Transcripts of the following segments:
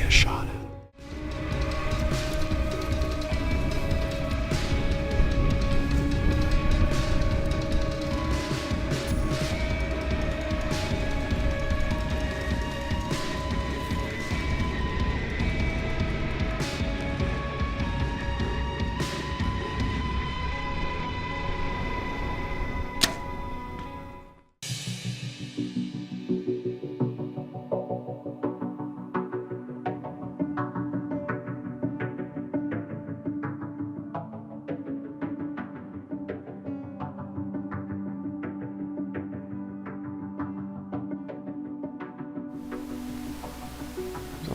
get a shot at.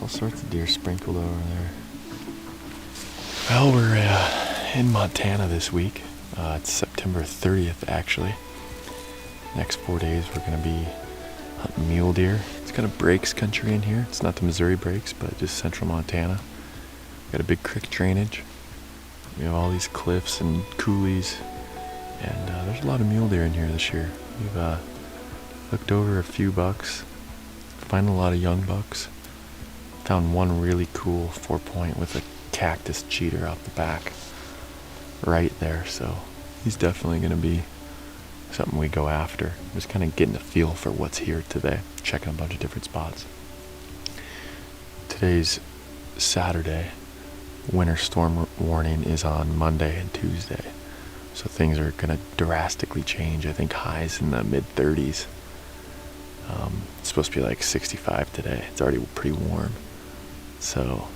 All sorts of deer sprinkled over there. Well, we're in Montana this week. It's September 30th, actually. Next 4 days, we're going to be hunting mule deer. It's kind of breaks country in here. It's not the Missouri breaks, but just central Montana. Got a big creek drainage. We have all these cliffs and coulees, and there's a lot of mule deer in here this year. We've looked over a few bucks, finding a lot of young bucks. Found one really cool 4-point with a cactus cheater out the back right there, so he's definitely going to be something we go after. Just kind of getting a feel for what's here today, checking a bunch of different spots. Today's Saturday. Winter storm warning is on Monday and Tuesday, so things are going to drastically change. I think highs in the mid-30s. It's supposed to be like 65 today. It's already pretty warm. So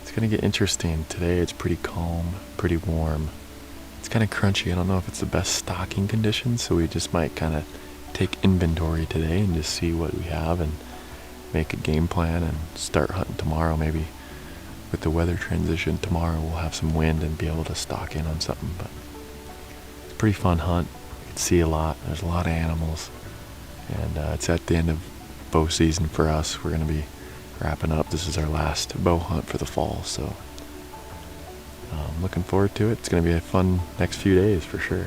it's going to get interesting. Today it's pretty calm, pretty warm. It's kind of crunchy. I don't know if it's the best stalking conditions, so we just might kind of take inventory today and just see what we have and make a game plan and start hunting tomorrow. Maybe with the weather transition tomorrow we'll have some wind and be able to stalk in on something. But it's a pretty fun hunt. You can see a lot. There's a lot of animals. And it's at the end of bow season for us. We're going to be wrapping up. This is our last bow hunt for the fall, so I'm looking forward to it. It's going to be a fun next few days for sure.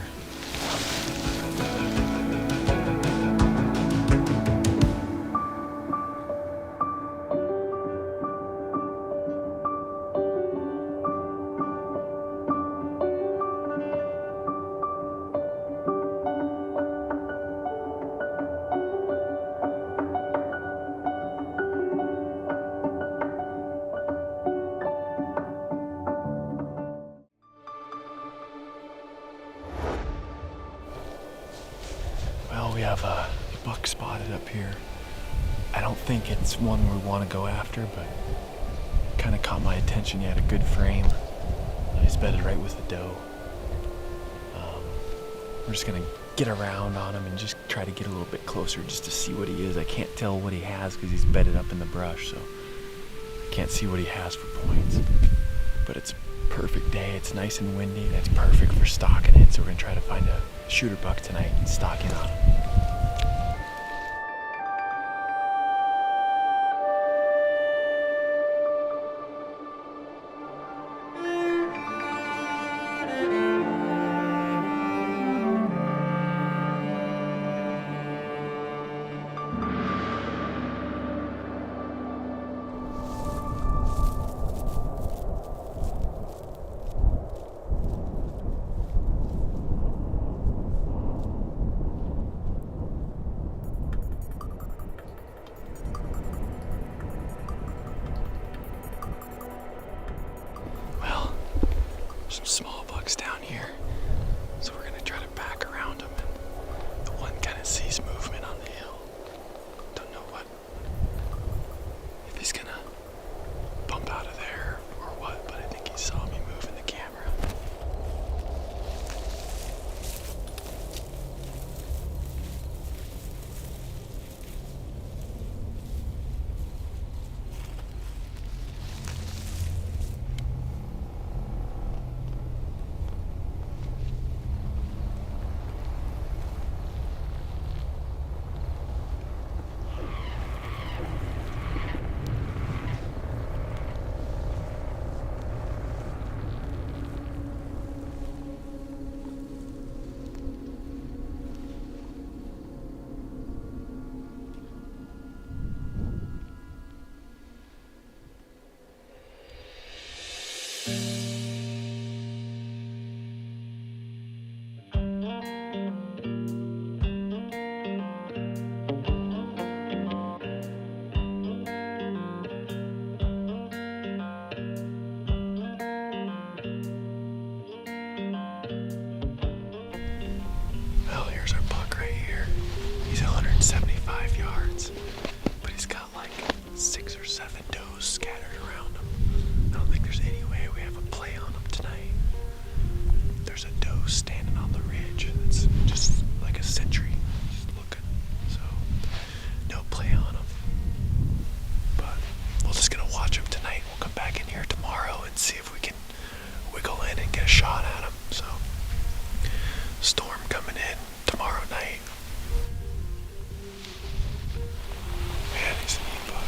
Well, we have a buck spotted up here. I don't think it's one we want to go after, but kind of caught my attention. He had a good frame. He's bedded right with the doe. We're just gonna get around on him and just try to get a little bit closer just to see what he is. I can't tell what he has because he's bedded up in the brush, so I can't see what he has for points. But it's a perfect day. It's nice and windy. That's perfect for stalking it. So we're gonna try to find a shooter buck tonight and stalk in on him. Some small bucks down here, so we're gonna try to back around them. And the one kind of sees movement on the hill. Don't know if he's gonna bump out of there or what, but I think he saw me move in the camera. 5 yards, but he's got like 6 or 7 does scattered around him. I don't think there's any way we have a play on him tonight. There's a doe standing on the ridge that's just like a sentry looking, so no play on him. But we're just gonna watch him tonight. We'll come back in here tomorrow and see if we can wiggle in and get a shot at him. So storm coming in tomorrow night. Man, he's a neat buck.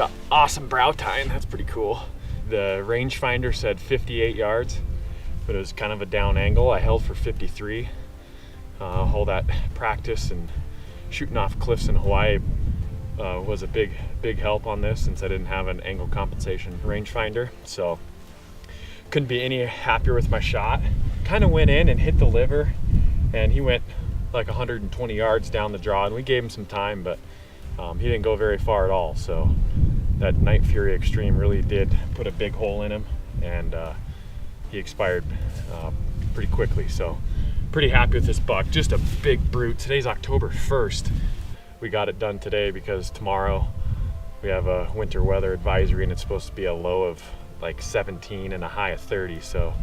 Got awesome brow tine, that's pretty cool. The rangefinder said 58 yards, but it was kind of a down angle. I held for 53. All that practice and shooting off cliffs in Hawaii was a big help on this, since I didn't have an angle compensation rangefinder. So couldn't be any happier with my shot. Kind of went in and hit the liver, and he went like 120 yards down the draw, and we gave him some time, but he didn't go very far at all. So that Night Fury Extreme really did put a big hole in him, and he expired pretty quickly. So pretty happy with this buck. Just a big brute. Today's October 1st. We got it done today because tomorrow we have a winter weather advisory, and it's supposed to be a low of like 17 and a high of 30. So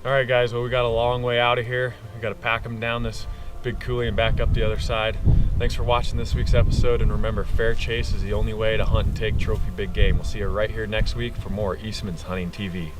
all right guys, well, we got a long way out of here. We got to pack them down this big coulee and back up the other side. Thanks for watching this week's episode, and remember, fair chase is the only way to hunt and take trophy big game. We'll see you right here next week for more Eastmans Hunting TV.